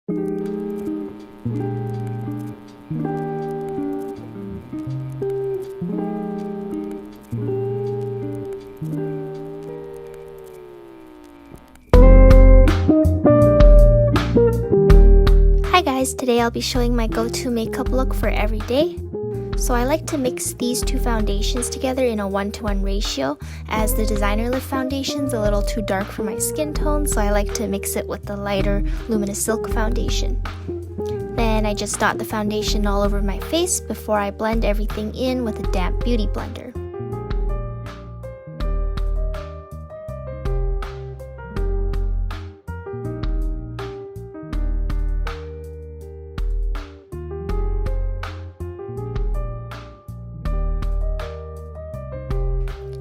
Hi guys, today I'll be showing my go-to makeup look for every day. So I like to mix these two foundations together in a 1:1 ratio, as the designer lip foundation's a little too dark for my skin tone, so I like to mix it with the lighter luminous silk foundation. Then I just dot the foundation all over my face before I blend everything in with a damp beauty blender.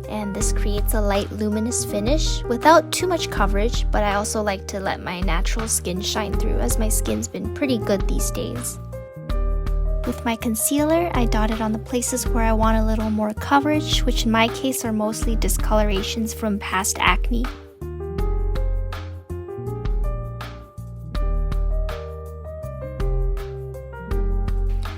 And this creates a light luminous finish without too much coverage, but I also like to let my natural skin shine through, as my skin's been pretty good these days. With my concealer, I dot it on the places where I want a little more coverage, which in my case are mostly discolorations from past acne.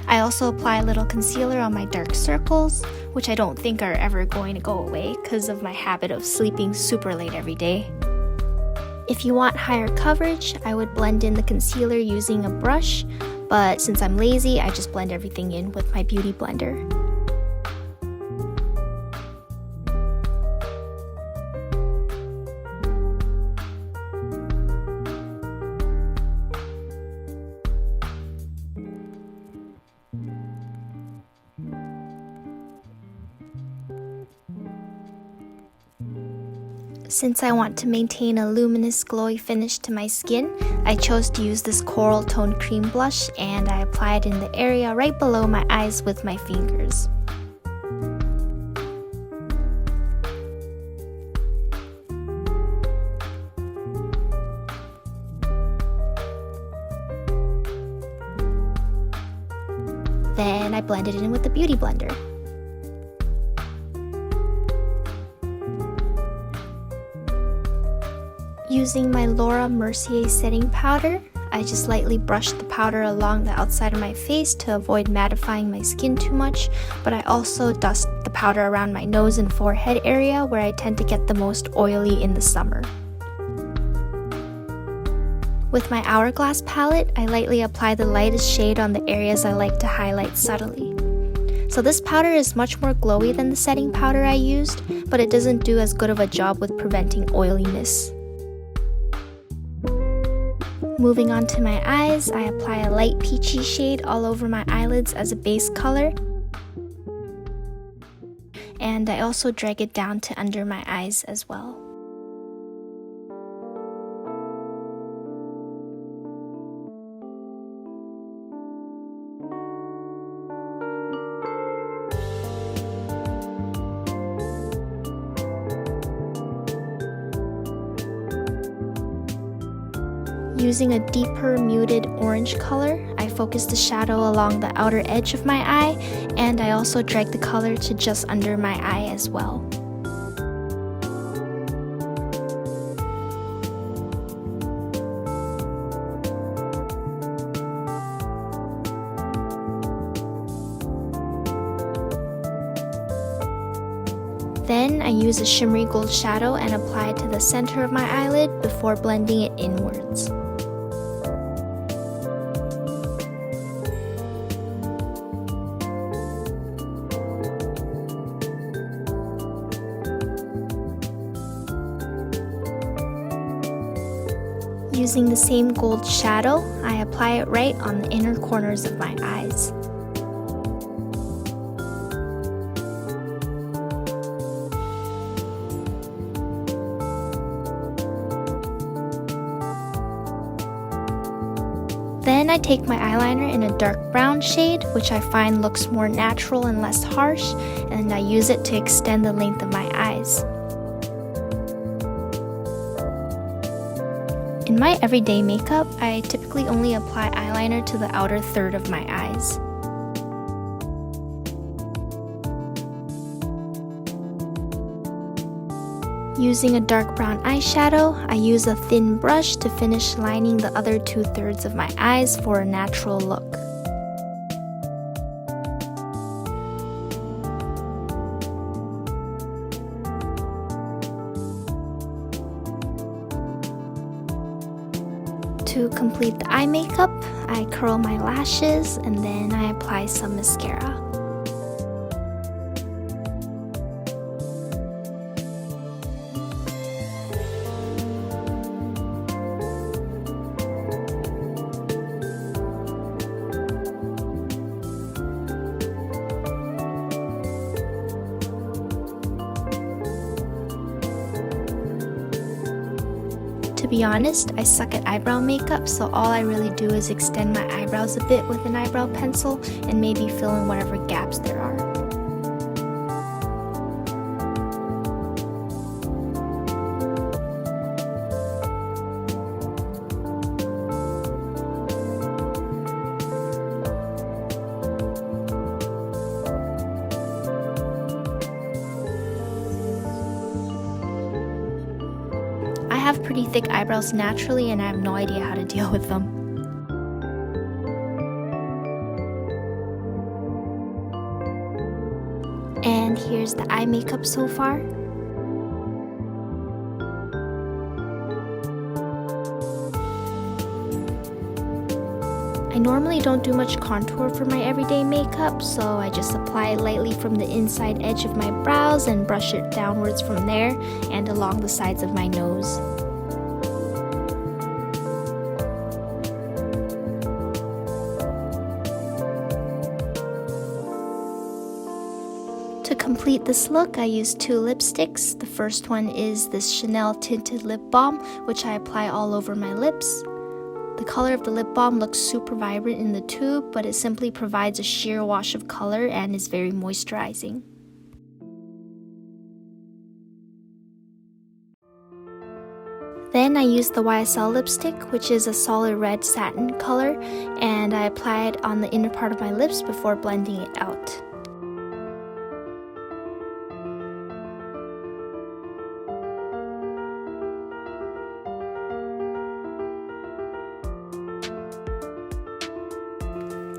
I also apply a little concealer on my dark circles, which I don't think are ever going to go away because of my habit of sleeping super late every day. If you want higher coverage, I would blend in the concealer using a brush, but since I'm lazy, I just blend everything in with my beauty blender. Since I want to maintain a luminous, glowy finish to my skin, I chose to use this coral tone cream blush, and I apply it in the area right below my eyes with my fingers. Then I blend it in with the beauty blender. Using my Mercier setting powder, I just lightly brush the powder along the outside of my face to avoid mattifying my skin too much, but I also dust the powder around my nose and forehead area where I tend to get the most oily in the summer. With my Hourglass palette, I lightly apply the lightest shade on the areas I like to highlight subtly. So this powder is much more glowy than the setting powder I used, but it doesn't do as good of a job with preventing oiliness. Moving on to my eyes, I apply a light peachy shade all over my eyelids as a base color. And I also drag it down to under my eyes as well. Using a deeper muted orange color, I focus the shadow along the outer edge of my eye, and I also drag the color to just under my eye as well. Then I use a shimmery gold shadow and apply it to the center of my eyelid before blending it inwards. Using the same gold shadow, I apply it right on the inner corners of my eyes. Then I take my eyeliner in a dark brown shade, which I find looks more natural and less harsh, and I use it to extend the length of my eyes. In my everyday makeup, I typically only apply eyeliner to the outer third of my eyes. Using a dark brown eyeshadow, I use a thin brush to finish lining the other 2/3 of my eyes for a natural look. To complete the eye makeup, I curl my lashes and then I apply some mascara. To be honest, I suck at eyebrow makeup, so all I really do is extend my eyebrows a bit with an eyebrow pencil and maybe fill in whatever gaps there are. I have pretty thick eyebrows naturally and I have no idea how to deal with them. And here's the eye makeup so far. I normally don't do much contour for my everyday makeup, so I just apply it lightly from the inside edge of my brows and brush it downwards from there and along the sides of my nose. To complete this look, I use 2 lipsticks. The first one is this Chanel Tinted Lip Balm, which I apply all over my lips. The color of the lip balm looks super vibrant in the tube, but it simply provides a sheer wash of color and is very moisturizing. Then I use the YSL lipstick, which is a solid red satin color, and I apply it on the inner part of my lips before blending it out.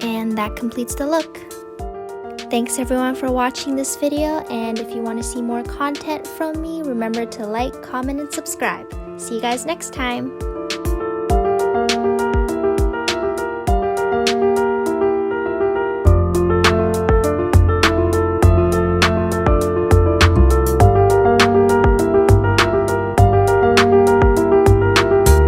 And that completes the look. Thanks everyone for watching this video, and if you want to see more content from me, remember to like, comment, and subscribe. See you guys next time!